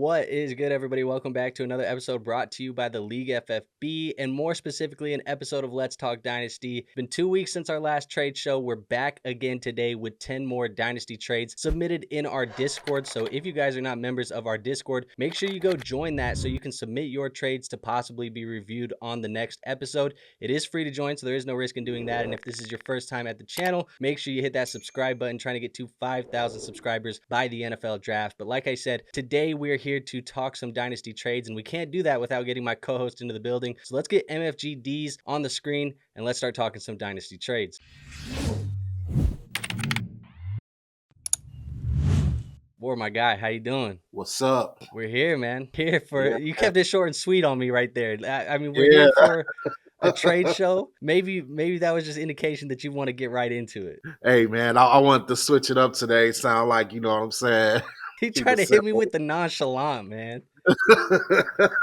What is good, everybody? Welcome back to another episode brought to you by the League FFB, and more specifically, an episode of Let's Talk Dynasty. It's been 2 weeks since our last trade show. We're back again today with 10 more Dynasty trades submitted in our Discord. So if you guys are not members of our Discord, make sure you go join that so you can submit your trades to possibly be reviewed on the next episode. It is free to join, so there is no risk in doing that. And if this is your first time at the channel, make sure you hit that subscribe button, trying to get to 5,000 subscribers by the NFL draft. But like I said, today we're here to talk some Dynasty trades, and we can't do that without getting my co-host into the building. So let's get MFGDs on the screen and let's start talking some Dynasty trades. Boy, my guy, how you doing? What's up? We're here, man. Here for you kept it short and sweet on me right there. I mean, we're here for a trade show. Maybe that was just indication that you want to get right into it. Hey, man, I want to switch it up today. Sound like, you know what I'm saying? He tried to hit me with the nonchalant, man.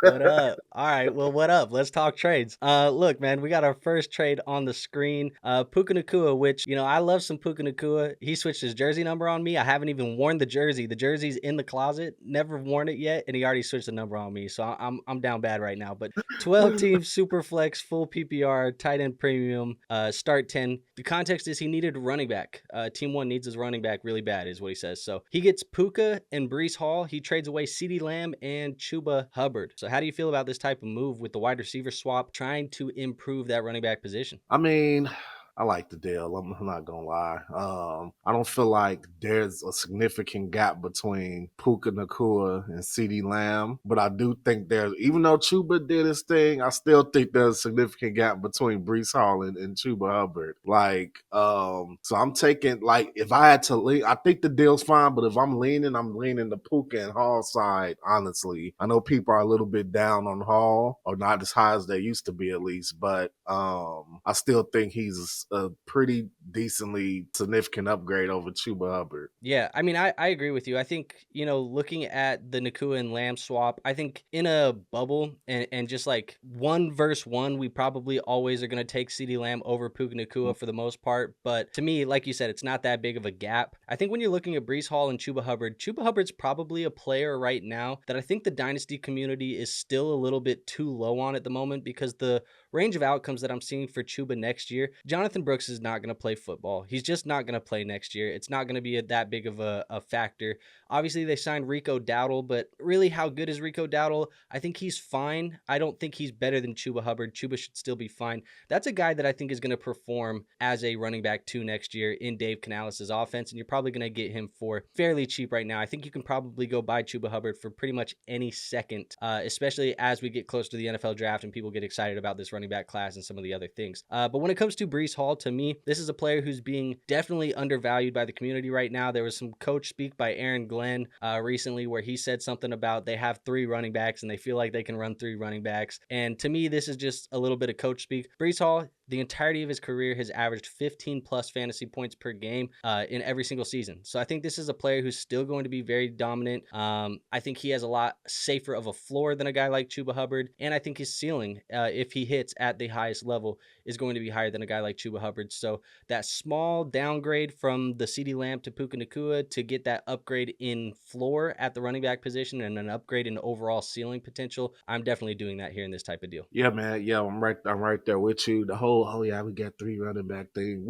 What up? All right, well, what up? Let's talk trades. Look, man, we got our first trade on the screen. Puka Nacua, which, you know, I love some Puka Nacua. He switched his jersey number on me. I haven't even worn the jersey. The jersey's in the closet, never worn it yet, and he already switched the number on me. So I'm down bad right now. But 12 team super flex, full PPR, tight end premium, start 10. The context is he needed a running back. Team 1 needs his running back really bad, is what he says. So he gets Puka and Breece Hall. He trades away CeeDee Lamb and Chuba Hubbard. So how do you feel about this type of move with the wide receiver swap, trying to improve that running back position? I mean, I like the deal. I'm not gonna lie. I don't feel like there's a significant gap between Puka Nacua and CeeDee Lamb, but I do think there's, even though Chuba did his thing, I still think there's a significant gap between Breece Hall and Chuba Hubbard. So I'm taking, like, if I had to lean, I think the deal's fine, but if I'm leaning the Puka and Hall side, honestly. I know people are a little bit down on Hall, or not as high as they used to be at least, but I still think he's a pretty decently significant upgrade over Chuba Hubbard. Yeah, I mean, I agree with you. I think, you know, looking at the Nacua and Lamb swap, I think in a bubble and just like 1 versus 1, we probably always are going to take CeeDee Lamb over Puka Nacua for the most part. But to me, like you said, it's not that big of a gap. I think when you're looking at Breece Hall and Chuba Hubbard's probably a player right now that I think the Dynasty community is still a little bit too low on at the moment, because the range of outcomes that I'm seeing for Chuba next year, Jonathan Brooks is not going to play football. He's just not going to play next year. It's not going to be that big of a factor. Obviously, they signed Rico Dowdle, but really, how good is Rico Dowdle? I think he's fine. I don't think he's better than Chuba Hubbard. Chuba should still be fine. That's a guy that I think is going to perform as a running back 2 next year in Dave Canales' offense, and you're probably going to get him for fairly cheap right now. I think you can probably go buy Chuba Hubbard for pretty much any second, especially as we get close to the NFL draft and people get excited about this running back class and some of the other things. But when it comes to Breece Hall, to me, this is a player who's being definitely undervalued by the community right now. There was some coach speak by Aaron Glenn recently where he said something about they have 3 running backs and they feel like they can run 3 running backs. And to me, this is just a little bit of coach speak. Breece Hall, the entirety of his career, has averaged 15 plus fantasy points per game in every single season. So I think this is a player who's still going to be very dominant. I think he has a lot safer of a floor than a guy like Chuba Hubbard. And I think his ceiling, if he hits at the highest level, is going to be higher than a guy like Chuba Hubbard. So that small downgrade from the CeeDee Lamb to Puka Nacua to get that upgrade in floor at the running back position and an upgrade in overall ceiling potential, I'm definitely doing that here in this type of deal. Yeah, man. Yeah, I'm right there with you. The whole, oh yeah, we got 3 running back thing.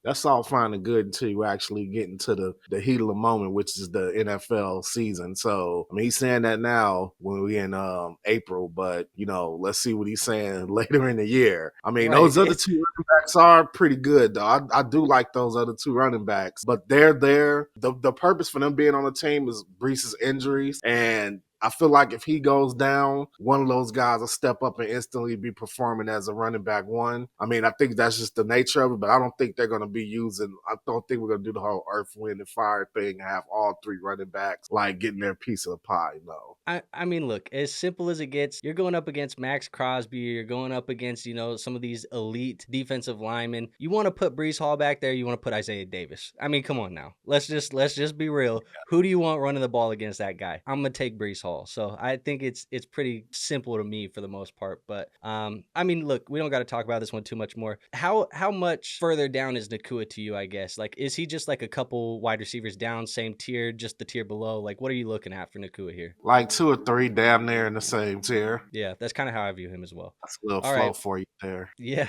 That's all fine and good until you actually get into the heat of the moment, which is the NFL season. So I mean, he's saying that now when we're in April, but you know, let's see what he's saying later in the year. I mean, those other 2 running backs are pretty good, though. I do like those other 2 running backs, but they're there. The purpose for them being on the team is Breece's injuries, and I feel like if he goes down, one of those guys will step up and instantly be performing as a running back 1. I mean, I think that's just the nature of it, but I don't think they're going to be I don't think we're going to do the whole earth, wind, and fire thing and have all 3 running backs like getting their piece of the pie. No. I mean, look, as simple as it gets, you're going up against Max Crosby, you're going up against, you know, some of these elite defensive linemen. You want to put Breece Hall back there, you want to put Isaiah Davis. I mean, come on now. Let's just be real. Who do you want running the ball against that guy? I'm going to take Breece Hall all. So I think it's pretty simple to me for the most part. But I mean, look, we don't got to talk about this one too much more. How much further down is Nacua to you, I guess? Like, is he just like a couple wide receivers down, same tier, just the tier below? Like, what are you looking at for Nacua here? Like 2 or 3 damn near in the same tier. Yeah, that's kind of how I view him as well. That's a little All flow right. for you there. Yeah.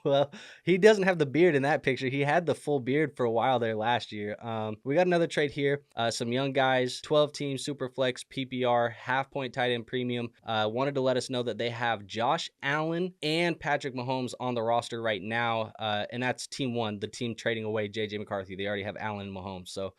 Well, he doesn't have the beard in that picture. He had the full beard for a while there last year. We got another trade here. Some young guys, 12-team Superflex PPR, half-point tight end premium. Wanted to let us know that they have Josh Allen and Patrick Mahomes on the roster right now, and that's team one, the team trading away J.J. McCarthy. They already have Allen and Mahomes. So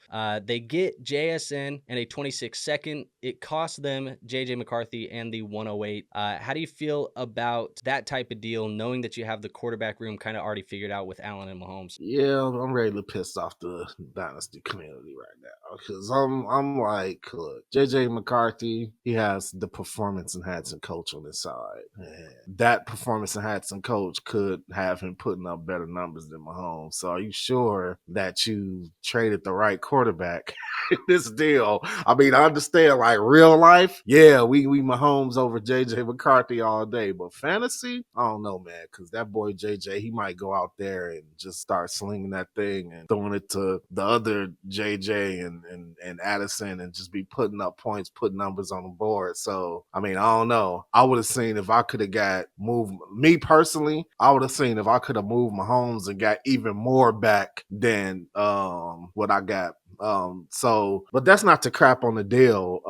they get JSN and a 26 second. It costs them J.J. McCarthy and the 108. How do you feel about that type of deal, knowing that you have the quarterback room kind of already figured out with Allen and Mahomes? Yeah, I'm ready to piss off the Dynasty community right now because I'm like, look, JJ McCarthy, he has the performance enhancing coach on his side, and that performance enhancing coach could have him putting up better numbers than Mahomes. So, are you sure that you traded the right quarterback in this deal? I mean, I understand like real life, yeah, we Mahomes over JJ McCarthy all day, but fantasy, I don't know, man, because that boy JJ, he might go out there and just start slinging that thing and throwing it to the other JJ and Addison and just be putting up points, putting numbers on the board. So, I mean, I don't know. I would have seen if I could have got moved, me personally, I would have seen if I could have moved Mahomes and got even more back than what I got. But that's not to crap on the deal.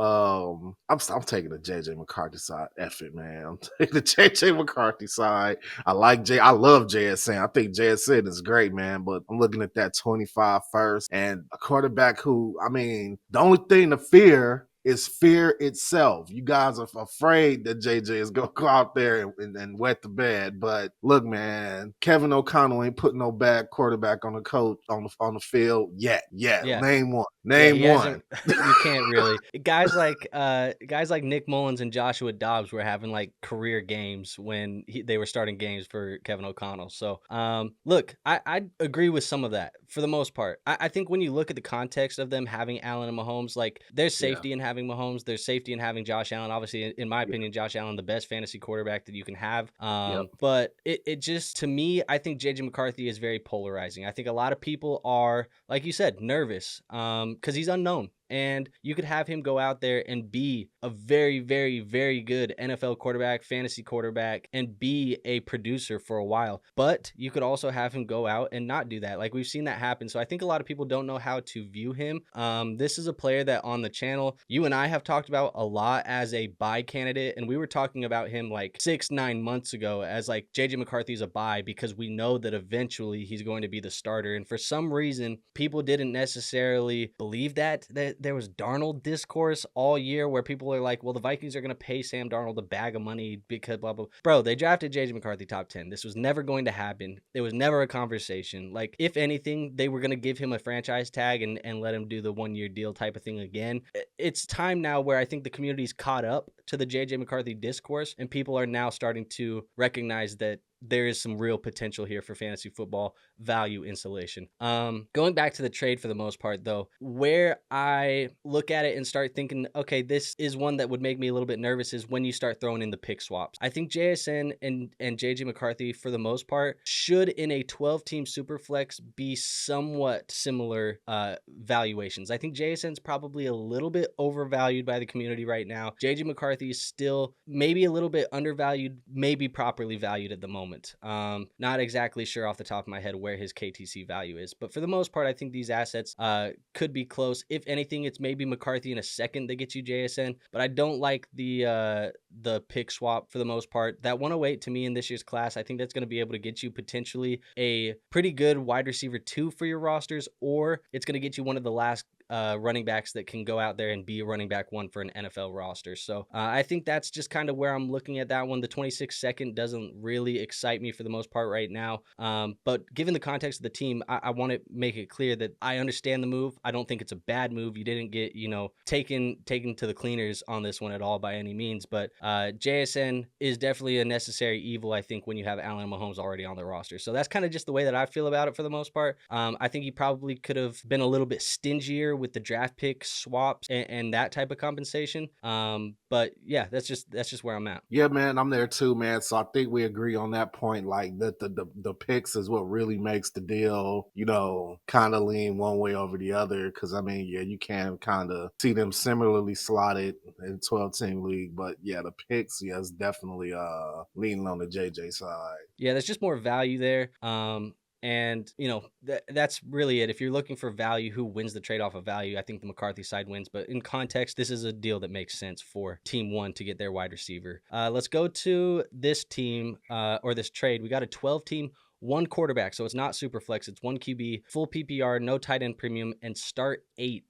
I'm taking the JJ McCarthy side. F it, man. I'm taking the JJ McCarthy side. I love JSN. I think JSN is great, man. But I'm looking at that 25 first and a quarterback who, I mean, the only thing to fear is fear itself. You guys are afraid that JJ is going to go out there and wet the bed. But look, man, Kevin O'Connell ain't putting no bad quarterback on the coach on the field yet. Yeah. Name one. Yeah, Name he one. hasn't. You can't really. Guys like Nick Mullins and Joshua Dobbs were having like career games when they were starting games for Kevin O'Connell. So, look, I agree with some of that for the most part. I think when you look at the context of them having Allen and Mahomes, like there's safety in having Mahomes, there's safety in having Josh Allen. Obviously, in my opinion, Josh Allen the best fantasy quarterback that you can have. But it just, to me, I think JJ McCarthy is very polarizing. I think a lot of people are, like you said, nervous. Because he's unknown. And you could have him go out there and be a very, very, very good NFL quarterback, fantasy quarterback, and be a producer for a while. But you could also have him go out and not do that. Like we've seen that happen. So I think a lot of people don't know how to view him. This is a player that on the channel, you and I have talked about a lot as a buy candidate. And we were talking about him like 6-9 months ago as like JJ McCarthy's a buy because we know that eventually he's going to be the starter. And for some reason, people didn't necessarily believe that there was Darnold discourse all year where people are like, well, the Vikings are going to pay Sam Darnold a bag of money because blah, blah. Bro, they drafted JJ McCarthy top 10. This was never going to happen. It was never a conversation. Like, if anything, they were going to give him a franchise tag and let him do the 1-year deal type of thing again. It's time now where I think the community's caught up to the JJ McCarthy discourse, and people are now starting to recognize that there is some real potential here for fantasy football value installation. Going back to the trade for the most part, though, where I look at it and start thinking, okay, this is one that would make me a little bit nervous is when you start throwing in the pick swaps. I think JSN and JJ McCarthy, for the most part, should in a 12-team Superflex be somewhat similar valuations. I think JSN's probably a little bit overvalued by the community right now. JJ McCarthy is still maybe a little bit undervalued, maybe properly valued at the moment. Not exactly sure off the top of my head where his KTC value is, but for the most part, I think these assets could be close. If anything, it's maybe McCarthy in a second that gets you JSN, but I don't like the pick swap for the most part. That 108 to me in this year's class, I think that's going to be able to get you potentially a pretty good wide receiver 2 for your rosters, or it's going to get you one of the last running backs that can go out there and be a running back 1 for an NFL roster. So I think that's just kind of where I'm looking at that one. The 26 second doesn't really excite me for the most part right now. But given the context of the team, I want to make it clear that I understand the move. I don't think it's a bad move. You didn't get, taken to the cleaners on this one at all by any means. But JSN is definitely a necessary evil, I think, when you have Allen and Mahomes already on the roster. So that's kind of just the way that I feel about it for the most part. I think he probably could have been a little bit stingier with the draft pick swaps and that type of compensation. But yeah, that's just where I'm at. Yeah, man, I'm there too, man. So I think we agree on that point. Like the picks is what really makes the deal, kind of lean one way over the other. Because I mean, yeah, you can kind of see them similarly slotted in 12-team league, but yeah, the picks, yeah, it's definitely leaning on the JJ side. Yeah, there's just more value there. And that's really it. If you're looking for value, who wins the trade off of value? I think the McCarthy side wins. But in context, this is a deal that makes sense for team one to get their wide receiver. Let's go to this team or this trade. We got a 12-team, one quarterback, so it's not super flex. It's one QB, full PPR, no tight end premium, and start 8.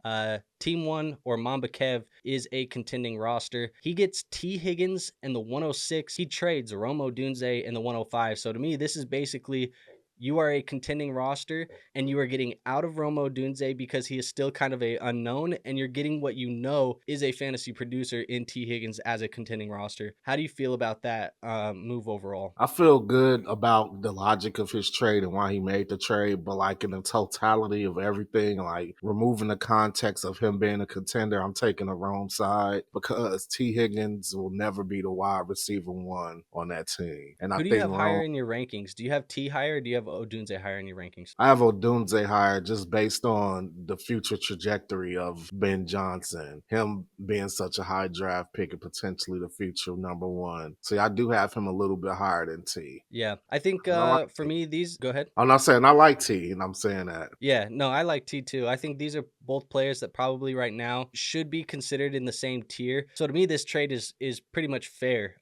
Team 1 or Mamba Kev is a contending roster. He gets T. Higgins in the 106. He trades Odunze in the 105. So to me, this is basically you are a contending roster and you are getting out of Odunze because he is still kind of a unknown, and you're getting what you know is a fantasy producer in T. Higgins as a contending roster. How do you feel about that move overall? I feel good about the logic of his trade and why he made the trade, but like in the totality of everything, like removing the context of him being a contender, I'm taking the wrong side because T. Higgins will never be the wide receiver one on that team. And I Who do you think have higher in your rankings? Do you have T higher, or do you have Odunze higher in your rankings? I have Odunze higher just based on the future trajectory of Ben Johnson, him being such a high draft pick and potentially the future number one. So yeah, I do have him a little bit higher than T. Yeah, I think And I like for T. me, these go ahead. I'm not saying I like T, and I'm saying that. Yeah, no, I like T too. I think these are both players that probably right now should be considered in the same tier. So to me, this trade is pretty much fair.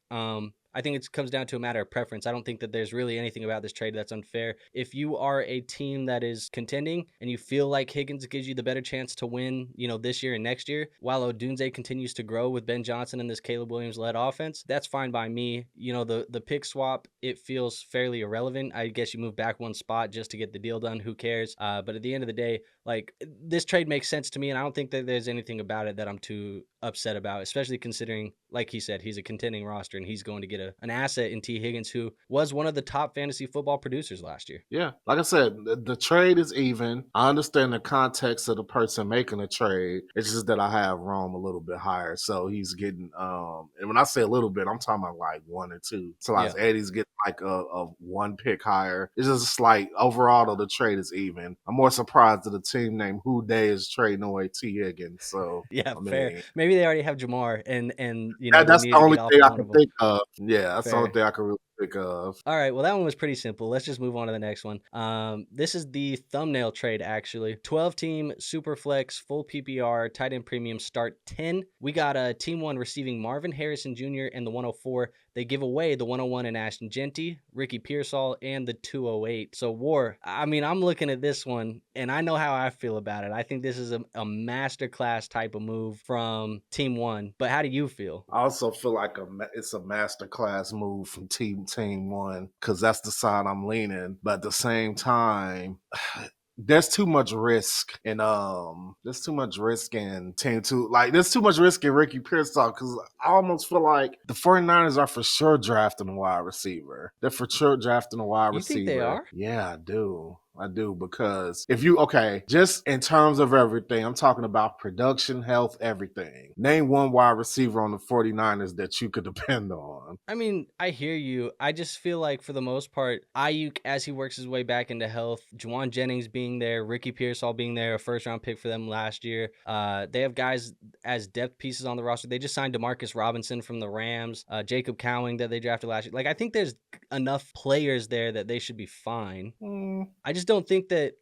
I think it comes down to a matter of preference. I don't think that there's really anything about this trade that's unfair. If you are a team that is contending and you feel like Higgins gives you the better chance to win, this year and next year, while Odunze continues to grow with Ben Johnson and this Caleb Williams-led offense, that's fine by me. The pick swap, it feels fairly irrelevant. I guess you move back one spot just to get the deal done. Who cares? But at the end of the day, like, this trade makes sense to me, and I don't think that there's anything about it that I'm too upset about, especially considering, like he said, he's a contending roster and he's going to get an asset in T. Higgins, who was one of the top fantasy football producers last year. Yeah, like I said, the trade is even. I understand the context of the person making the trade. It's just that I have Rome a little bit higher, so he's getting. And when I say a little bit, I'm talking about like 1 or 2. So like Eddie's getting like a 1 pick higher. It's just slight. Overall, though, the trade is even. I'm more surprised that a team named Who Day is trading away T. Higgins. So yeah, I mean, fair. Maybe they already have Jahmyr, and they that's need the to only get off thing of I one can of them. think of. Yeah, that's the only Fair. thing I can really think of. All right, well, that one was pretty simple. Let's just move on to the next one. This is the thumbnail trade, actually. 12-team, super flex, full PPR, tight end premium, start 10. We got a team 1 receiving Marvin Harrison Jr. and the 104. They give away the 101 in Ashton, Jeanty, Ricky Pearsall, and the 208. So, War, I mean, I'm looking at this one, and I know how I feel about it. I think this is a masterclass type of move from Team 1. But how do you feel? I also feel like it's a masterclass move from Team 1 because that's the side I'm leaning. But at the same time, there's too much risk in team 2. Like, there's too much risk in Ricky Pearsall because I almost feel like the 49ers are for sure drafting a wide receiver. They're for sure drafting a wide You think receiver. they are? Yeah, I do because just in terms of everything, I'm talking about production, health, everything. Name one wide receiver on the 49ers that you could depend on. I mean, I hear you. I just feel like for the most part, Ayuk, as he works his way back into health, Juwan Jennings being there, Ricky Pearsall being there, a first-round pick for them last year. They have guys as depth pieces on the roster. They just signed Demarcus Robinson from the Rams, Jacob Cowing that they drafted last year. Like, I think there's enough players there that they should be fine. I just don't think that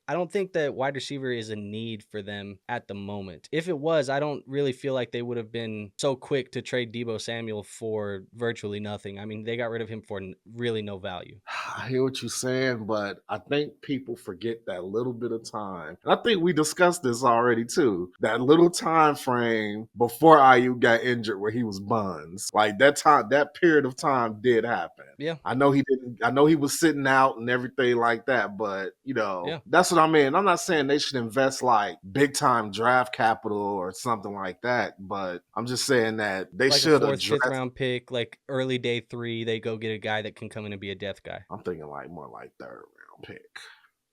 wide receiver is a need for them at the moment. If it was, I don't really feel like they would have been so quick to trade Deebo Samuel for virtually nothing. I mean, they got rid of him for really no value. I hear what you're saying, but I think people forget that little bit of time. And I think we discussed this already too. That little time frame before Ayuk got injured where he was buns. Like, that period of time did happen. Yeah. I know he was sitting out and everything like that, but that's what I mean. I'm not saying they should invest like big time draft capital or something like that, but I'm just saying that they like should a 4th, address 5th round pick, like early day 3, they go get a guy that can come in and be a death guy. I'm thinking like more like 3rd round pick.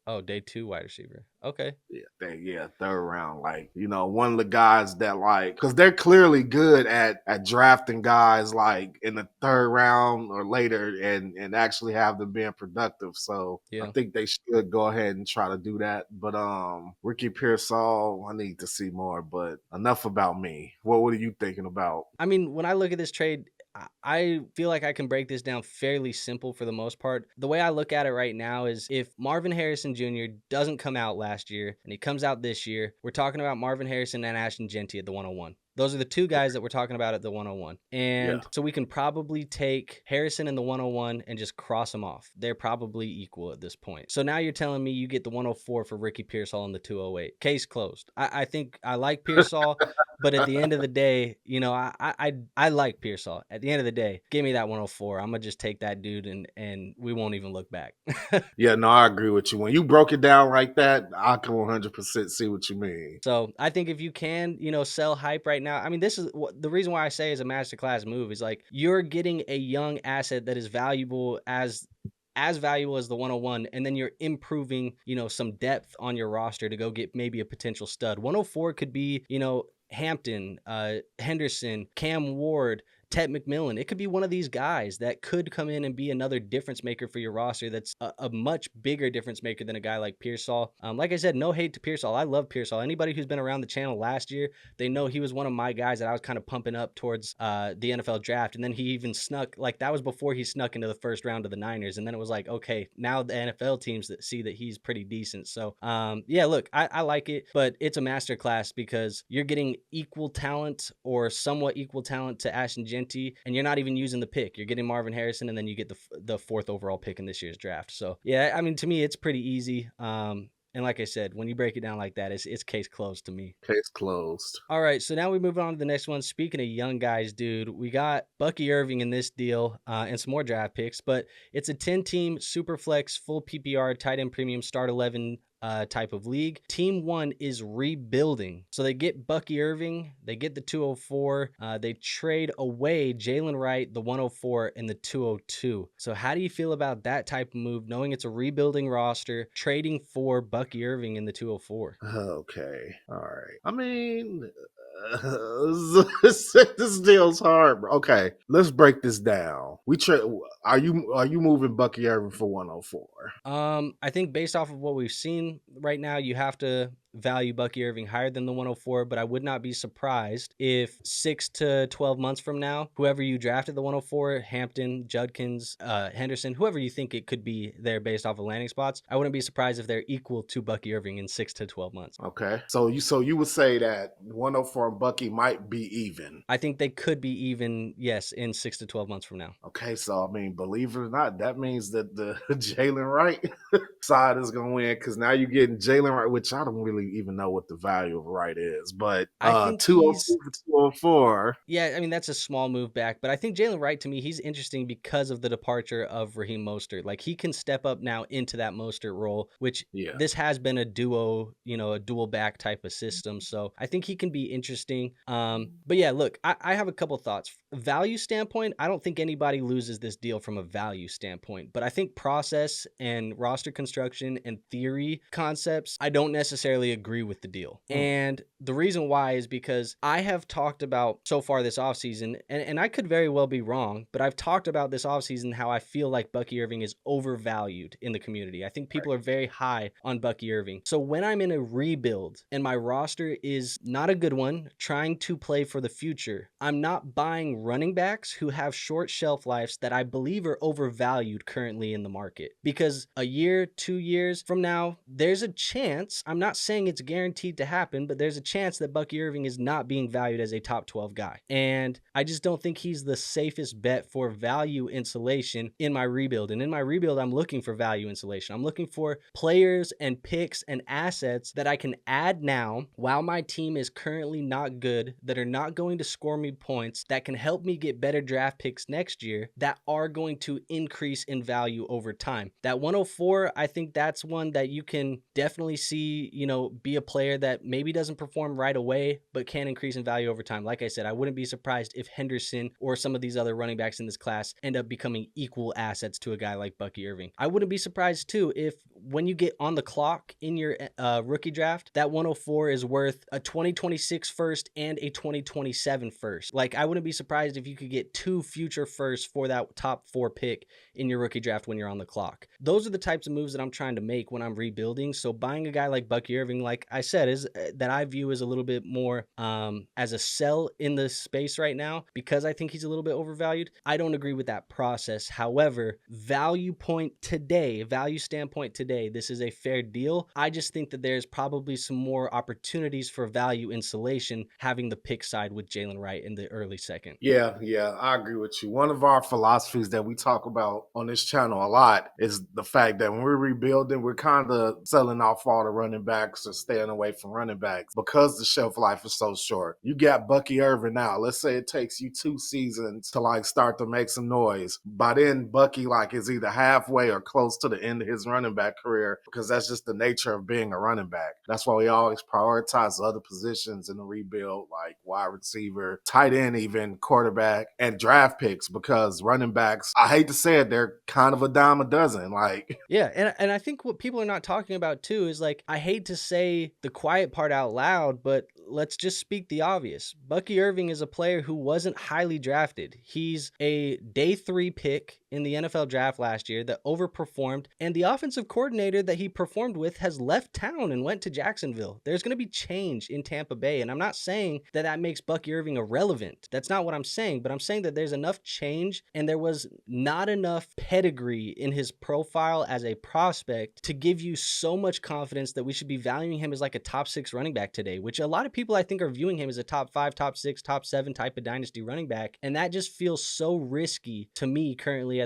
Oh, day 2 wide receiver. Okay. Yeah, third round. Like, one of the guys that like, because they're clearly good at drafting guys like in the third round or later, and actually have them being productive. So I Yeah. think they should go ahead and try to do that. But Ricky Pearsall, I need to see more. But enough about me. What are you thinking about? I mean, when I look at this trade, I feel like I can break this down fairly simple for the most part. The way I look at it right now is if Marvin Harrison Jr. doesn't come out last year and he comes out this year, we're talking about Marvin Harrison and Ashton Jeanty at the 101. Those are the two guys that we're talking about at the 101. Yeah. And so we can probably take Harrison in the 101 and just cross them off. They're probably equal at this point. So now you're telling me you get the 104 for Ricky Pearsall in the 208. Case closed. I think I like Pearsall. But at the end of the day, I like Pearsall. At the end of the day, give me that 104. I'm gonna just take that dude, and we won't even look back. Yeah, no, I agree with you. When you broke it down like that, I can 100% see what you mean. So I think if you can, sell hype right now. I mean, this is the reason why I say is a masterclass move is like you're getting a young asset that is valuable as valuable as the 101, and then you're improving, some depth on your roster to go get maybe a potential stud. 104 could be, Hampton, Henderson, Cam Ward, Ted McMillan. It could be one of these guys that could come in and be another difference maker for your roster. That's a much bigger difference maker than a guy like Pearsall. Like I said, no hate to Pearsall. I love Pearsall. Anybody who's been around the channel last year, they know he was one of my guys that I was kind of pumping up towards the NFL draft. And then he even snuck, like that was before he snuck into the first round of the Niners. And then it was like, okay, now the NFL teams that see that he's pretty decent. So yeah, look, I like it, but it's a masterclass because you're getting equal talent or somewhat equal talent to Ashton Jeanty, and you're not even using the pick. You're getting Marvin Harrison, and then you get the 4th overall pick in this year's draft. So yeah, I mean, to me, it's pretty easy. And like I said, when you break it down like that, it's case closed to me. Case closed. All right, so now we move on to the next one. Speaking of young guys, dude, we got Bucky Irving in this deal and some more draft picks, but it's a 10-team super flex, full PPR, tight end premium, start 11 type of league. Team 1 is rebuilding. So they get Bucky Irving, they get the 204, they trade away Jalen Wright, the 104, and the 202. So how do you feel about that type of move, knowing it's a rebuilding roster, trading for Bucky Irving in the 204? Okay. All right. I mean, this deal's hard, bro. Okay, let's break this down. Are you moving Bucky Irving for 104? I think based off of what we've seen right now, you have to value Bucky Irving higher than the 104, but I would not be surprised if 6 to 12 months from now, whoever you drafted the 104, Hampton, Judkins, Henderson, whoever you think it could be there based off of landing spots, I wouldn't be surprised if they're equal to Bucky Irving in 6 to 12 months. Okay. So you would say that 104 and Bucky might be even. I think they could be even, yes, in 6 to 12 months from now. Okay, so I mean, believe it or not, that means that the Jalen Wright side is going to win because now you're getting Jalen Wright, which I don't really even know what the value of Wright is, but I think 202 for 204. Yeah, I mean, that's a small move back, but I think Jalen Wright, to me, he's interesting because of the departure of Raheem Mostert. Like, he can step up now into that Mostert role, which this has been a duo, a dual back type of system. So I think he can be interesting. But yeah, look, I have a couple thoughts. Value standpoint, I don't think anybody loses this deal from a value standpoint, but I think process and roster construction and theory concepts, I don't necessarily agree with the deal. And the reason why is because I have talked about so far this offseason, and I could very well be wrong, but I've talked about this offseason how I feel like Bucky Irving is overvalued in the community. I think people are very high on Bucky Irving. So when I'm in a rebuild and my roster is not a good one, trying to play for the future, I'm not buying running backs who have short shelf lives that I believe are overvalued currently in the market. Because a year, 2 years from now, there's a chance, I'm not saying it's guaranteed to happen, but there's a chance that Bucky Irving is not being valued as a top 12 guy. And I just don't think he's the safest bet for value insulation in my rebuild. And in my rebuild, I'm looking for value insulation. I'm looking for players and picks and assets that I can add now while my team is currently not good, that are not going to score me points, that can help me get better draft picks next year, that are going to increase in value over time. That 104, I think that's one that you can definitely see, be a player that maybe doesn't perform right away, but can increase in value over time. Like I said, I wouldn't be surprised if Henderson or some of these other running backs in this class end up becoming equal assets to a guy like Bucky Irving. I wouldn't be surprised too if when you get on the clock in your rookie draft, that 104 is worth a 2026 first and a 2027 first. Like, I wouldn't be surprised if you could get 2 future firsts for that top 4 pick in your rookie draft when you're on the clock. Those are the types of moves that I'm trying to make when I'm rebuilding. So buying a guy like Bucky Irving, like I said, is that I view as a little bit more as a sell in the space right now, because I think he's a little bit overvalued. I don't agree with that process. However, value standpoint today, this is a fair deal. I just think that there's probably some more opportunities for value insulation having the pick side with Jalen Wright in the early second. Yeah, I agree with you. One of our philosophies that we talk about on this channel a lot is the fact that when we're rebuilding, we're kind of selling off all the running backs or staying away from running backs because the shelf life is so short. You got Bucky Irving now. Let's say it takes you 2 seasons to like start to make some noise. By then, Bucky like is either halfway or close to the end of his running back career, because that's just the nature of being a running back. That's why we always prioritize other positions in the rebuild, like wide receiver, tight end, even quarterback, and draft picks, because running backs, I hate to say it, they're kind of a dime a dozen. Like, yeah, and I think what people are not talking about too is, like, I hate to say the quiet part out loud, but let's just speak the obvious. Bucky Irving is a player who wasn't highly drafted. He's a day 3 pick in the NFL draft last year that overperformed, and the offensive coordinator that he performed with has left town and went to Jacksonville. There's going to be change in Tampa Bay, and I'm not saying that that makes Bucky Irving irrelevant. That's not what I'm saying, but I'm saying that there's enough change and there was not enough pedigree in his profile as a prospect to give you so much confidence that we should be valuing him as like a top 6 running back today, which a lot of people I think are viewing him as a top 5, top 6, top 7 type of dynasty running back. And that just feels so risky to me currently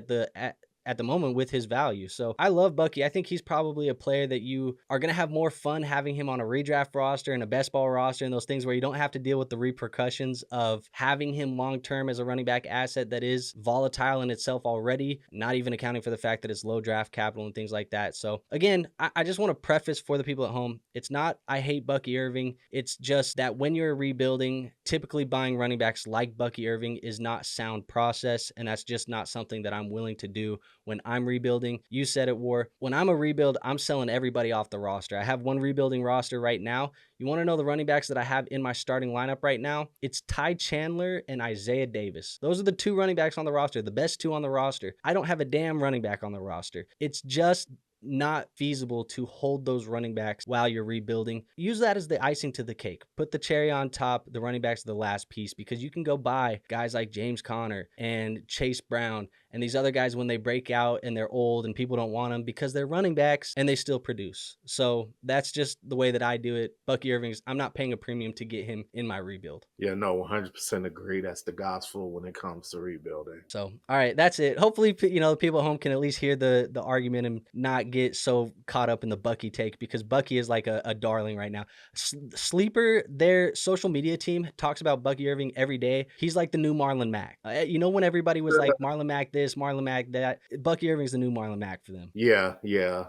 at the moment with his value. So I love Bucky. I think he's probably a player that you are going to have more fun having him on a redraft roster and a best ball roster and those things where you don't have to deal with the repercussions of having him long-term as a running back asset that is volatile in itself already, not even accounting for the fact that it's low draft capital and things like that. So again, I just want to preface for the people at home, it's not I hate Bucky Irving. It's just that when you're rebuilding, typically buying running backs like Bucky Irving is not sound process, and that's just not something that I'm willing to do when I'm rebuilding. You said it, War. When I'm a rebuild, I'm selling everybody off the roster. I have one rebuilding roster right now. You want to know the running backs that I have in my starting lineup right now? It's Ty Chandler and Isaiah Davis. Those are the 2 running backs on the roster, the best 2 on the roster. I don't have a damn running back on the roster. It's just not feasible to hold those running backs while you're rebuilding. Use that as the icing to the cake. Put the cherry on top. The running backs are the last piece, because you can go buy guys like James Conner and Chase Brown and these other guys when they break out and they're old and people don't want them because they're running backs and they still produce. So that's just the way that I do it. Bucky Irving's, I'm not paying a premium to get him in my rebuild. yeah, no, 100% agree. That's the gospel when it comes to rebuilding. So, all right, that's it. Hopefully, the people at home can at least hear the argument and not get so caught up in the Bucky take, because Bucky is like a darling right now. Sleeper, their social media team talks about Bucky Irving every day. He's like the new Marlon Mack. When everybody was like Marlon Mack this, Marlon Mack that, Bucky Irving's the new Marlon Mack for them. Yeah.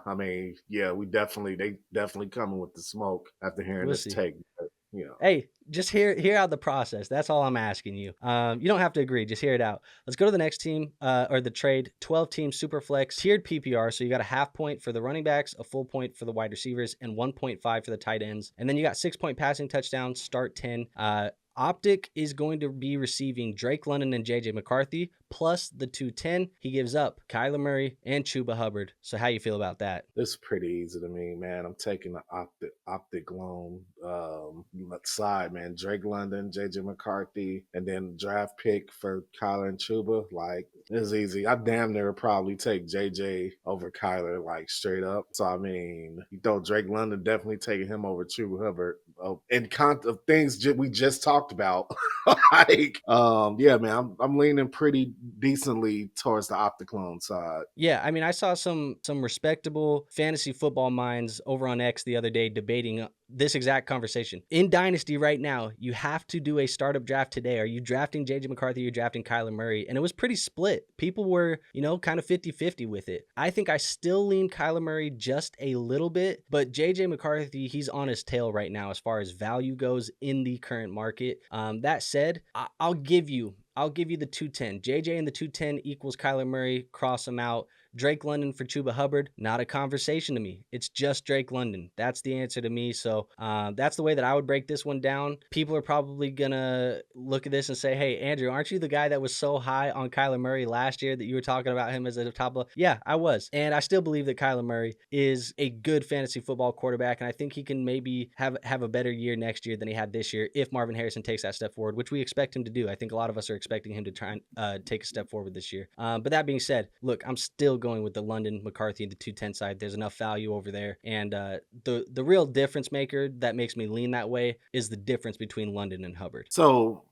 I mean, yeah, they definitely coming with the smoke after hearing We'll this see. take. You know. Hey, just hear out the process. That's all I'm asking you. You don't have to agree. Just hear it out. Let's go to the next team, or the trade. 12-team Superflex tiered PPR. So you got a half point for the running backs, a full point for the wide receivers, and 1.5 for the tight ends. And then you got 6-point passing touchdowns, start 10. Optic is going to be receiving Drake London and JJ McCarthy plus the 210. He gives up Kyler Murray and Chuba Hubbard. So how you feel about that? It's pretty easy to me, man. I'm taking the optic loan side, man. Drake London, JJ McCarthy, and then draft pick for Kyler and Chuba. Like, it's easy. I damn near probably take JJ over Kyler, like, straight up. So I mean, you throw Drake London, definitely taking him over Chuba Hubbard. In count of things we just talked about. Like, yeah, man, I'm leaning pretty decently towards the optic loan side. Yeah, I mean, I saw some respectable fantasy football minds over on X the other day debating this exact conversation. In Dynasty right now, you have to do a startup draft today. Are you drafting JJ McCarthy or you're drafting Kyler Murray? And it was pretty split. People were, kind of 50-50 with it. I think I still lean Kyler Murray just a little bit, but JJ McCarthy, he's on his tail right now as far as value goes in the current market. That said, I'll give you I'll give you the 210. JJ and the 210 equals Kyler Murray. Cross them out. Drake London for Chuba Hubbard, not a conversation to me. It's just Drake London. That's the answer to me. So that's the way that I would break this one down. People are probably going to look at this and say, hey, Andrew, aren't you the guy that was so high on Kyler Murray last year that you were talking about him as a top? Yeah, I was. And I still believe that Kyler Murray is a good fantasy football quarterback. And I think he can maybe have a better year next year than he had this year if Marvin Harrison takes that step forward, which we expect him to do. I think a lot of us are expecting him to try and take a step forward this year. But that being said, look, I'm still going with the London, McCarthy, and the 210 side. There's enough value over there. And the real difference maker that makes me lean that way is the difference between London and Hubbard. So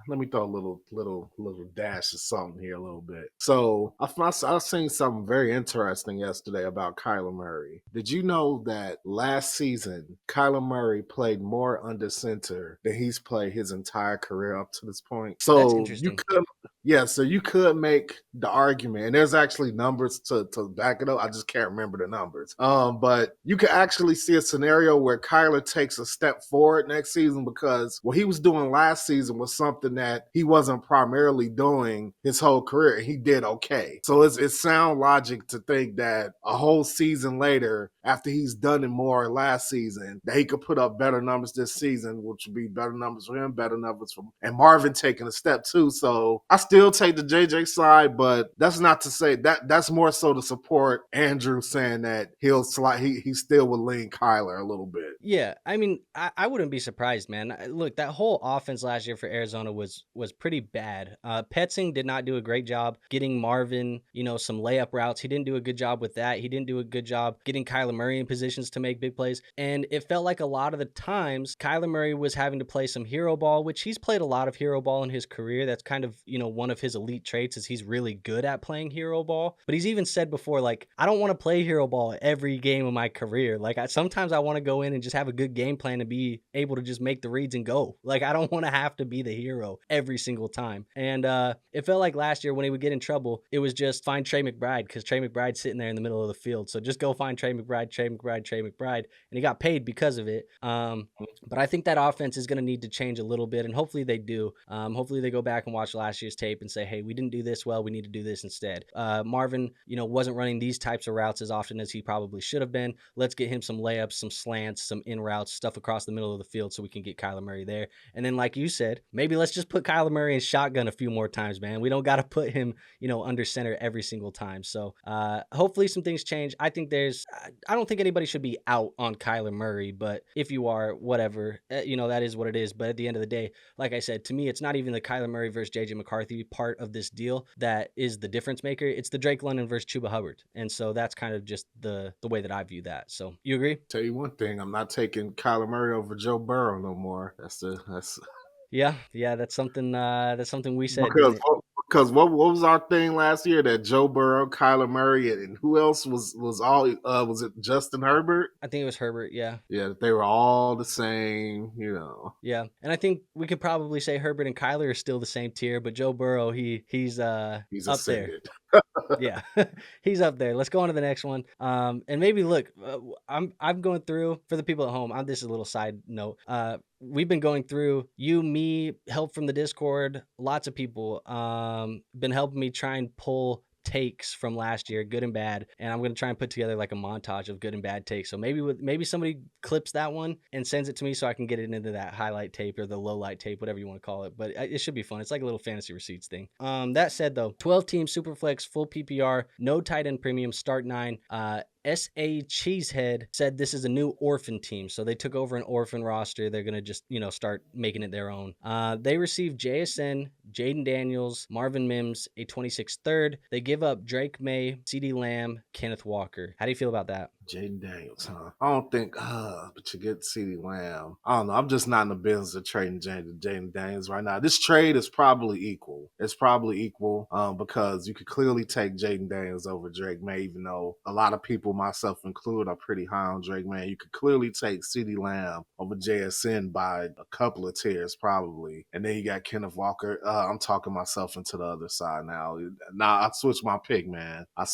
let me throw a little dash of something here a little bit. So I seen something very interesting yesterday about Kyler Murray. Did you know that last season Kyler Murray played more under center than he's played his entire career up to this point? That's So interesting. so you could make the argument, and there's actually numbers to back it up. I just can't remember the numbers. But you could actually see a scenario where Kyler takes a step forward next season because what he was doing last season was something that he wasn't primarily doing his whole career. He did okay. So it's sound logic to think that a whole season later, after he's done it more last season, that he could put up better numbers this season, which would be better numbers for him, better numbers for him, and Marvin taking a step too. So I still take the JJ side, but that's not to say that's more so to support Andrew saying that he still would lean Kyler a little bit. Yeah, I mean, I wouldn't be surprised, man. Look, that whole offense last year for Arizona was pretty bad. Petzing did not do a great job getting Marvin, some layup routes. He didn't do a good job with that. He didn't do a good job getting Kyler Murray in positions to make big plays. And it felt like a lot of the times Kyler Murray was having to play some hero ball, which he's played a lot of hero ball in his career. That's kind of, one of his elite traits is he's really good at playing hero ball. But he's even said before, like, I don't want to play hero ball every game of my career. Like, sometimes I want to go in and just have a good game plan and be able to just make the reads and go. Like, I don't want to have to be the hero every single time. And it felt like last year when he would get in trouble, it was just find Trey McBride because Trey McBride's sitting there in the middle of the field. So just go find Trey McBride. And he got paid because of it. But I think that offense is going to need to change a little bit, and hopefully they do. Hopefully they go back and watch last year's tape and say, hey, we didn't do this well. We need to do this instead. Marvin, wasn't running these types of routes as often as he probably should have been. Let's get him some layups, some slants, some in routes, stuff across the middle of the field so we can get Kyler Murray there. And then, like you said, maybe let's just put Kyler Murray in shotgun a few more times, man. We don't got to put him, under center every single time. So hopefully some things change. I don't think anybody should be out on Kyler Murray, but if you are, whatever, that is what it is. But at the end of the day, like I said, to me, it's not even the Kyler Murray versus JJ McCarthy part of this deal that is the difference maker. It's the Drake London versus Chuba Hubbard. And so that's kind of just the way that I view that. So you agree? Tell you one thing, I'm not taking Kyler Murray over Joe Burrow no more. That's Yeah, that's something we said, because didn't it? because what was our thing last year? That Joe Burrow, Kyler Murray, and who else was all? Was it Justin Herbert? I think it was Herbert, yeah. Yeah, they were all the same, Yeah, and I think we could probably say Herbert and Kyler are still the same tier, but Joe Burrow, he's up ascended. there. Yeah, he's up there. Let's go on to the next one. And maybe look, I'm going through for the people at home. This is a little side note. We've been going through me, help from the Discord. Lots of people been helping me try and pull takes from last year, good and bad, and I'm going to try and put together like a montage of good and bad takes. So maybe somebody clips that one and sends it to me so I can get it into that highlight tape or the low light tape, whatever you want to call it. But it should be fun. It's like a little fantasy receipts thing. That said though, 12 team Superflex, full PPR, no tight end premium, start 9. S.A. Cheesehead said this is a new orphan team. So they took over an orphan roster. They're going to just, start making it their own. They received JSN, Jayden Daniels, Marvin Mims, a 26th third. They give up Drake Maye, CeeDee Lamb, Kenneth Walker. How do you feel about that? Jayden Daniels, huh? I don't think, but you get CeeDee Lamb. I don't know. I'm just not in the business of trading Jayden Daniels right now. This trade is probably equal. It's probably equal because you could clearly take Jayden Daniels over Drake Maye, even though a lot of people, myself included, are pretty high on Drake Maye. You could clearly take CeeDee Lamb over JSN by a couple of tiers, probably. And then you got Kenneth Walker. I'm talking myself into the other side now. Now I switched my pick, man. I'm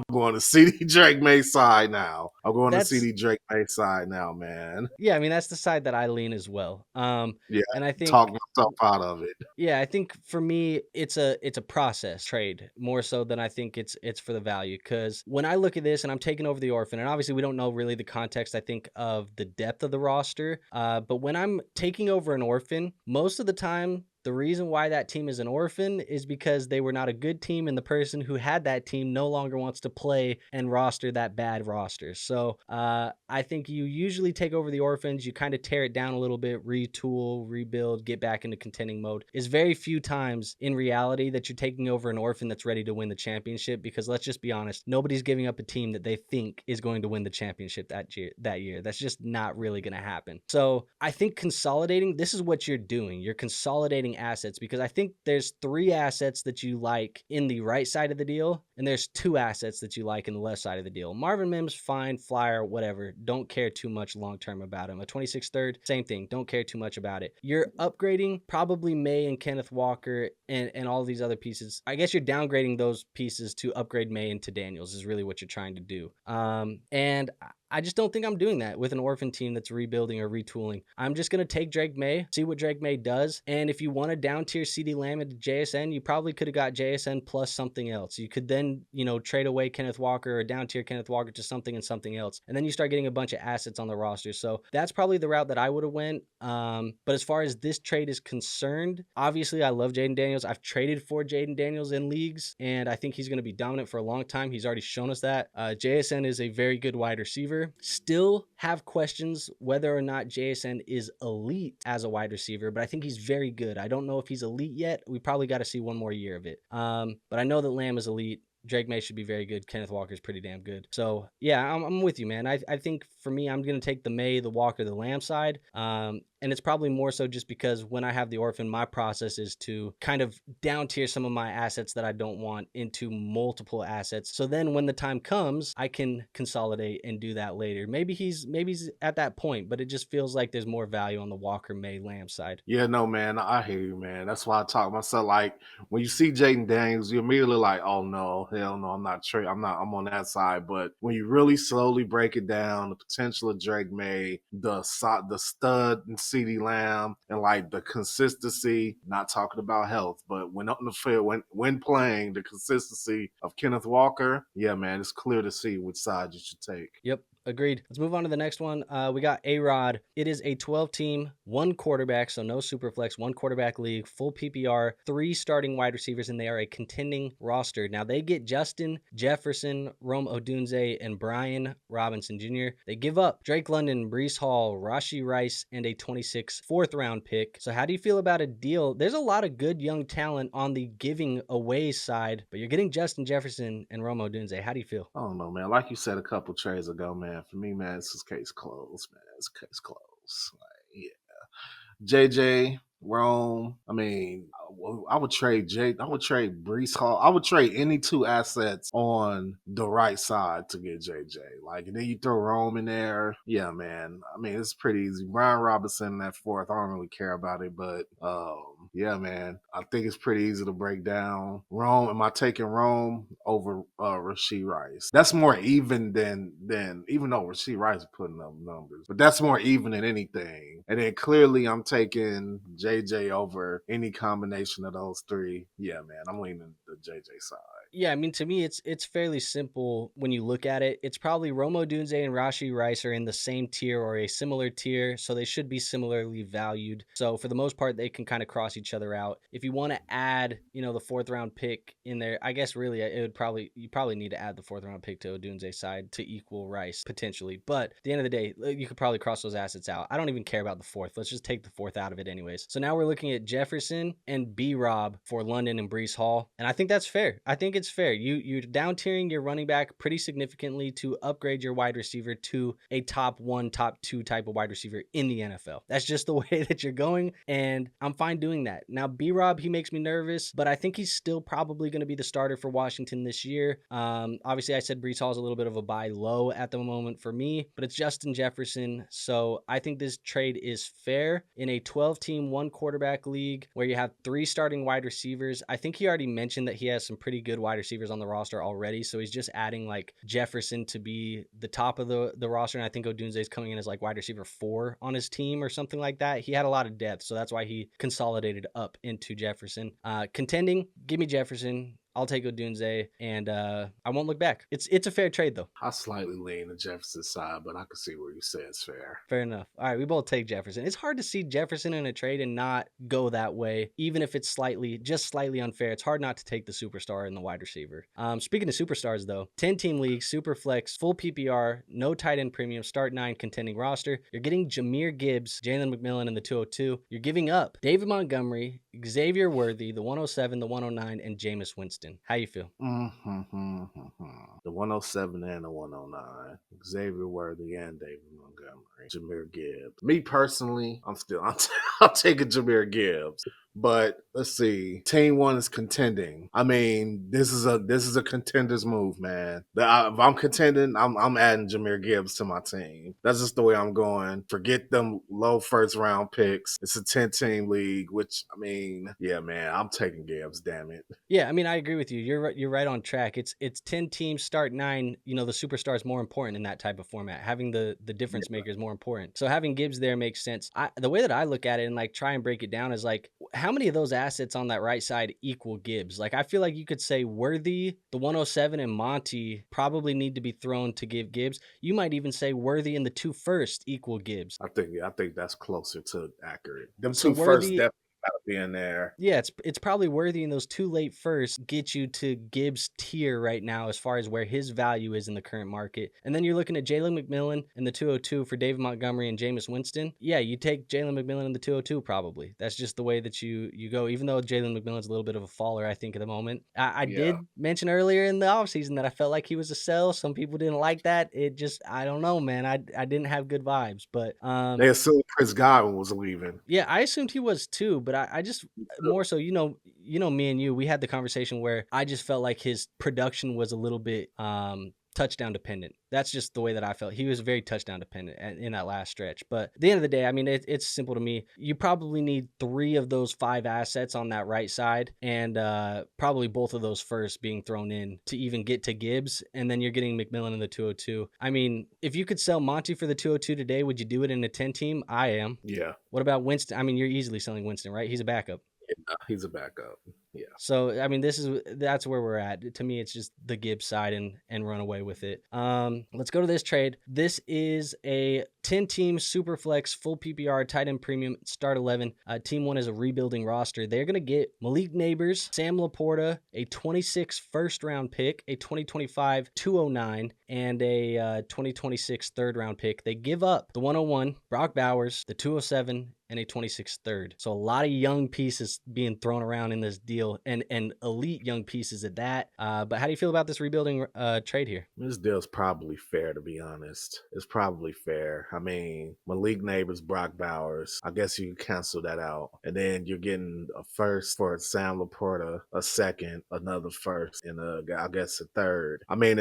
going to CeeDee Drake Maye side side now. I'm going to That's CeeDee Drake May side now, man. yeah, I mean that's the side that I lean as well. Yeah, And I talk think myself out of it. yeah, I think for me it's a process trade more so than I think it's for the value. Because when I look at this and I'm taking over the orphan, and obviously we don't know really the context I think of the depth of the roster, but when I'm taking over an orphan, most of the time the reason why that team is an orphan is because they were not a good team and the person who had that team no longer wants to play and roster that bad roster. So I think you usually take over the orphans, you kind of tear it down a little bit, retool, rebuild, get back into contending mode. It's very few times in reality that you're taking over an orphan that's ready to win the championship, because let's just be honest, nobody's giving up a team that they think is going to win the championship that year. That's just not really going to happen. So I think consolidating, this is what you're doing. You're consolidating assets, because I think there's 3 assets that you like in the right side of the deal, and there's 2 assets that you like in the left side of the deal. Marvin Mims, fine, flyer, whatever. Don't care too much long term about him. A 26th third, same thing. Don't care too much about it. You're upgrading probably Maye and Kenneth Walker and all these other pieces. I guess you're downgrading those pieces to upgrade Maye into Daniels is really what you're trying to do. And I just don't think I'm doing that with an orphan team that's rebuilding or retooling. I'm just going to take Drake Maye, see what Drake Maye does. And if you want to down tier CeeDee Lamb into JSN, you probably could have got JSN plus something else. You could then, trade away Kenneth Walker or down tier Kenneth Walker to something and something else. And then you start getting a bunch of assets on the roster. So that's probably the route that I would have went. But as far as this trade is concerned, obviously I love Jayden Daniels. I've traded for Jayden Daniels in leagues, and I think he's going to be dominant for a long time. He's already shown us that. JSN is a very good wide receiver. Still have questions whether or not JSN is elite as a wide receiver, but I think he's very good. I don't know if he's elite yet. We probably got to see one more year of it. But I know that Lamb is elite. Drake Maye should be very good. Kenneth Walker is pretty damn good. So yeah, I'm with you, man. I think for me, I'm going to take the Maye, the Walker, the Lamb side. And it's probably more so just because when I have the orphan, my process is to kind of down tier some of my assets that I don't want into multiple assets. So then when the time comes, I can consolidate and do that later. Maybe he's at that point, but it just feels like there's more value on the Walker, Maye, Lamb side. Yeah, no, man, I hear you, man. That's why I talk myself. Like when you see Jayden Daniels, you immediately like, oh no, hell no, I'm on that side. But when you really slowly break it down, the potential of Drake Maye, the stud and CeeDee Lamb, and like the consistency. Not talking about health, but when up in the field, when playing, the consistency of Kenneth Walker. Yeah, man, it's clear to see which side you should take. Yep. Agreed. Let's move on to the next one. We got A-Rod. It is a 12-team, 1 quarterback, so no super flex, 1 quarterback league, full PPR, 3 starting wide receivers, and they are a contending roster. Now, they get Justin, Jefferson, Rome Odunze, and Brian Robinson Jr. They give up Drake London, Breece Hall, Rashee Rice, and a 26 4th-round pick. So how do you feel about a deal? There's a lot of good young talent on the giving away side, but you're getting Justin Jefferson and Rome Odunze. How do you feel? I don't know, man. Like you said a couple trades ago, man. For me, man, it's just case closed, man. It's case closed. Like, yeah. JJ, Rome. I mean, I would trade Breece Hall. I would trade any 2 assets on the right side to get JJ. Like, and then you throw Rome in there. Yeah, man. I mean, it's pretty easy. Brian Robinson in that 4th. I don't really care about it, but yeah, man. I think it's pretty easy to break down. Rome. Am I taking Rome over Rashee Rice? That's more even than even though Rashee Rice is putting up numbers, but that's more even than anything. And then clearly, I'm taking JJ over any combination of those 3. Yeah, man. I'm leaning the JJ side. Yeah, I mean, to me, it's fairly simple when you look at it. It's probably Rome Odunze and Rashee Rice are in the same tier or a similar tier, so they should be similarly valued. So for the most part, they can kind of cross each other out. If you want to add, the 4th-round pick in there, I guess really you probably need to add the 4th-round pick to Odunze's side to equal Rice potentially. But at the end of the day, you could probably cross those assets out. I don't even care about the 4th. Let's just take the 4th out of it anyways. So now we're looking at Jefferson and B-Rob for London and Breece Hall, and I think that's fair. I think it's fair. You're down tiering your running back pretty significantly to upgrade your wide receiver to a top 1, top 2 type of wide receiver in the NFL. That's just the way that you're going, and I'm fine doing that. Now, B-Rob, he makes me nervous, but I think he's still probably going to be the starter for Washington this year. Obviously, I said Breece Hall is a little bit of a buy low at the moment for me, but it's Justin Jefferson, so I think this trade is fair in a 12-team, 1 quarterback league where you have 3 starting wide receivers. I think he already mentioned that he has some pretty good wide wide receivers on the roster already. So he's just adding like Jefferson to be the top of the roster. And I think Odunze is coming in as like wide receiver 4 on his team or something like that. He had a lot of depth. So that's why he consolidated up into Jefferson. Contending, give me Jefferson. I'll take Odunze, and I won't look back. It's a fair trade, though. I slightly lean the Jefferson side, but I can see where you say it's fair. Fair enough. All right, we both take Jefferson. It's hard to see Jefferson in a trade and not go that way, even if it's just slightly unfair. It's hard not to take the superstar and the wide receiver. Speaking of superstars, though, 10-team league, super flex, full PPR, no tight end premium, start 9 contending roster. You're getting Jahmyr Gibbs, Jalen McMillan in the 202. You're giving up David Montgomery, Xavier Worthy, the 107, the 109, and Jameis Winston. How you feel? The 107 and the 109. Xavier Worthy and David Montgomery. Jahmyr Gibbs. Me personally, I'm taking Jahmyr Gibbs. But let's see. Team 1 is contending. I mean, this is a contender's move, man. If I'm contending, I'm adding Jahmyr Gibbs to my team. That's just the way I'm going. Forget them low first round picks. It's a 10-team league, which I mean, yeah, man, I'm taking Gibbs. Damn it. Yeah, I mean, I agree with you. You're right on track. It's 10 teams, start 9. You know, the superstar is more important in that type of format. Having the difference maker is more important. So having Gibbs there makes sense. The way that I look at it and like try and break it down is like, how many of those assets on that right side equal Gibbs? Like, I feel like you could say Worthy, the 107, and Monty probably need to be thrown to give Gibbs. You might even say Worthy and the 2 first equal Gibbs. I think that's closer to accurate. Them so 2 first definitely gotta be in there. Yeah, it's probably Worthy, and those 2 late first get you to Gibbs tier right now as far as where his value is in the current market. And then you're looking at Jalen McMillan in the 202 for David Montgomery and Jameis Winston. Yeah, you take Jalen McMillan in the 202 probably. That's just the way that you go, even though Jalen McMillan's a little bit of a faller, I think, at the moment. I did mention earlier in the offseason that I felt like he was a sell. Some people didn't like that. It just, I don't know, man. I didn't have good vibes. But they assumed Chris Godwin was leaving. Yeah, I assumed he was too, but I just more so, you know, me and you, we had the conversation where I just felt like his production was a little bit touchdown dependent. That's just the way that I felt. He was very touchdown dependent in that last stretch. But at the end of the day, I mean, it's simple to me. You probably need 3 of those 5 assets on that right side, and probably both of those first being thrown in to even get to Gibbs, and then you're getting McMillan in the 202. I mean, if you could sell Monty for the 202 today, would you do it in a 10-team? I am. Yeah. What about Winston? I mean, you're easily selling Winston, right? He's a backup. Yeah, he's a backup. Yeah. So, I mean, that's where we're at. To me, it's just the Gibbs side and run away with it. Let's go to this trade. This is a 10-team super flex, full PPR, tight end premium, start 11. Team 1 is a rebuilding roster. They're going to get Malik Nabers, Sam Laporta, a 26 first-round pick, a 2025 209, and a 2026 third-round pick. They give up the 101, Brock Bowers, the 207, and a 26th third. So a lot of young pieces being thrown around in this deal, and elite young pieces at that. But how do you feel about this rebuilding trade here? This deal's probably fair, to be honest. It's probably fair. I mean, Malik Nabers, Brock Bowers, I guess you can cancel that out. And then you're getting a first for Sam Laporta, a second, another first, and I guess a third. I mean,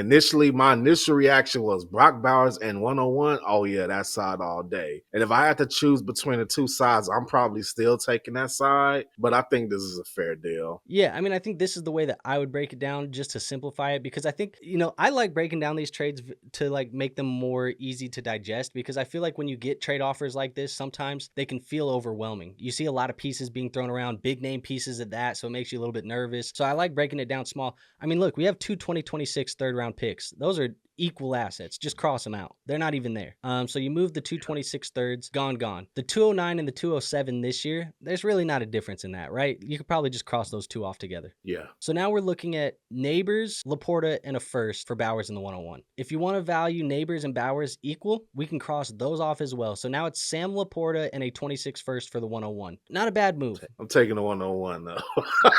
my initial reaction was Brock Bowers and 101. Oh yeah, that side all day. And if I had to choose between the 2 sides, I'm probably still taking that side. But I think this is a fair deal. Yeah, I mean, I think this is the way that I would break it down, just to simplify it, because I think, you know, I like breaking down these trades to like make them more easy to digest, because I feel like when you get trade offers like this, sometimes they can feel overwhelming. You see a lot of pieces being thrown around, big name pieces at that, so it makes you a little bit nervous. So I like breaking it down small. I mean, look, we have 2 2026 third round picks. Those are equal assets. Just cross them out. They're not even there. So you move the 226 thirds, gone. The 209 and the 207 this year, there's really not a difference in that, right? You could probably just cross those 2 off together. Yeah. So now we're looking at Nabers, Laporta, and a first for Bowers in the 101. If you want to value Nabers and Bowers equal, we can cross those off as well. So now it's Sam Laporta and a 26 first for the 101. Not a bad move. I'm taking the 101 though.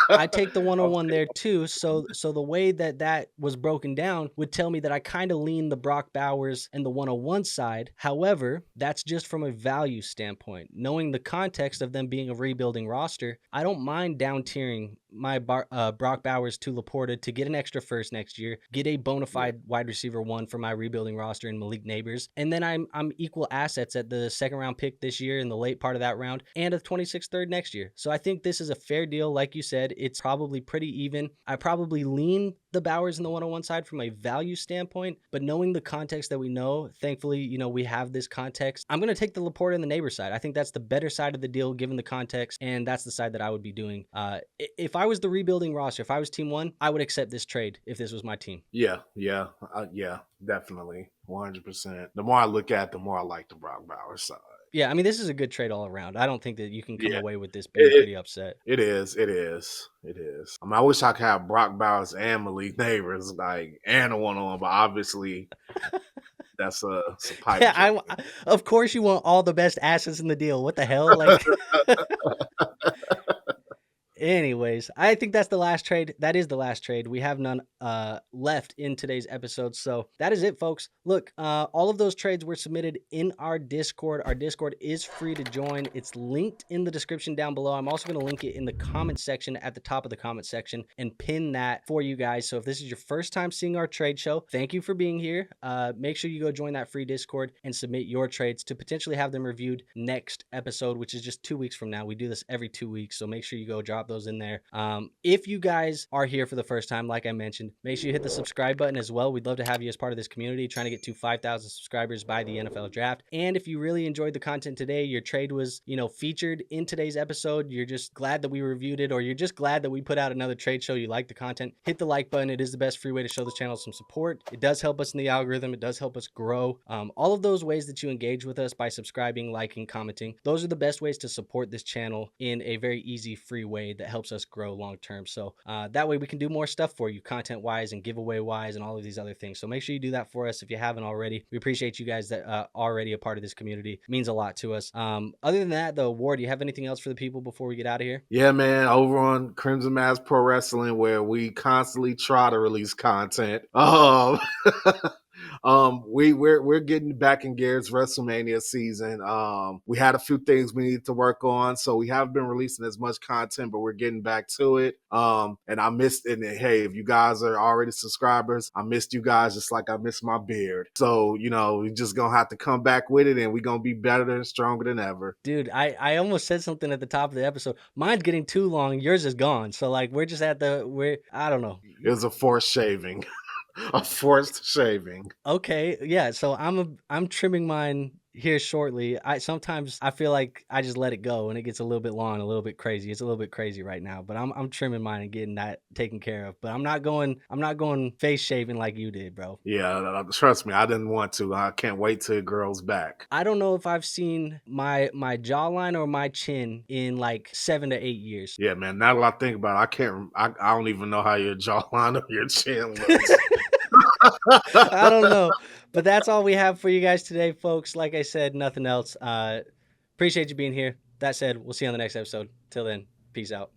I take the 101 there too. So the way that was broken down would tell me that I kind of lean the Brock Bowers and the 101 side. However, that's just from a value standpoint. Knowing the context of them being a rebuilding roster, I don't mind down tiering Brock Bowers to Laporta to get an extra first next year, get a bona fide wide receiver 1 for my rebuilding roster in Malik Nabers, and then I'm equal assets at the second round pick this year in the late part of that round and a 26th third next year. So I think this is a fair deal. Like you said, it's probably pretty even. I probably lean the Bowers in the 101 side from a value standpoint, but knowing the context that we know, thankfully, we have this context. I'm going to take the Laporta and the Nabers side. I think that's the better side of the deal given the context, and that's the side that I would be doing. If I was the rebuilding roster, if I was team 1, I would accept this trade if this was my team. Yeah, definitely. 100%. The more I look at it, the more I like the Brock Bowers side. Yeah, I mean, this is a good trade all around. I don't think that you can come away with this being pretty upset. It is. I mean, I wish I could have Brock Bowers and Malik Nabers, and a one-on-one, but obviously that's a pipe. Yeah, of course you want all the best assets in the deal. What the hell? Like Anyways, I think that's the last trade. That is the last trade. We have none left in today's episode. So that is it, folks. Look, all of those trades were submitted in our Discord. Our Discord is free to join. It's linked in the description down below. I'm also going to link it in the comment section at the top of the comment section and pin that for you guys. So if this is your first time seeing our trade show, thank you for being here. Make sure you go join that free Discord and submit your trades to potentially have them reviewed next episode, which is just 2 weeks from now. We do this every 2 weeks. So make sure you go drop those in there. If you guys are here for the first time, like I mentioned, make sure you hit the subscribe button as well. We'd love to have you as part of this community, trying to get to 5,000 subscribers by the NFL draft. And if you really enjoyed the content today, your trade was, featured in today's episode, you're just glad that we reviewed it, or you're just glad that we put out another trade show, you like the content, hit the like button. It is the best free way to show this channel some support. It does help us in the algorithm. It does help us grow. All of those ways that you engage with us by subscribing, liking, commenting, those are the best ways to support this channel in a very easy, free way that helps us grow long term. So that way we can do more stuff for you content wise and giveaway wise and all of these other things. So make sure you do that for us if you haven't already. We appreciate you guys that are already a part of this community. It means a lot to us. Other than that though, Ward, do you have anything else for the people before we get out of here? Yeah, man, over on Crimson Mask Pro Wrestling, where we constantly try to release content. We're getting back in gears WrestleMania season. We had a few things we need to work on, so we haven't been releasing as much content, but we're getting back to it. And I missed it. And hey, if you guys are already subscribers, I missed you guys just like I missed my beard. So, we're just gonna have to come back with it, and we're gonna be better and stronger than ever. Dude, I almost said something at the top of the episode. Mine's getting too long, yours is gone. So we're just I don't know. It was a forced shaving. A forced shaving. Okay, yeah. So I'm trimming mine here shortly. Sometimes I feel like I just let it go and it gets a little bit long, a little bit crazy. It's a little bit crazy right now, but I'm trimming mine and getting that taken care of. But I'm not going face shaving like you did, bro. Yeah, trust me, I didn't want to. I can't wait till it grows back. I don't know if I've seen my jawline or my chin in 7 to 8 years. Yeah, man. Now that I think about it, I don't even know how your jawline or your chin looks. I don't know, but that's all we have for you guys today, folks. Like I said, nothing else. Appreciate you being here. That said, we'll see you on the next episode. Till then, peace out.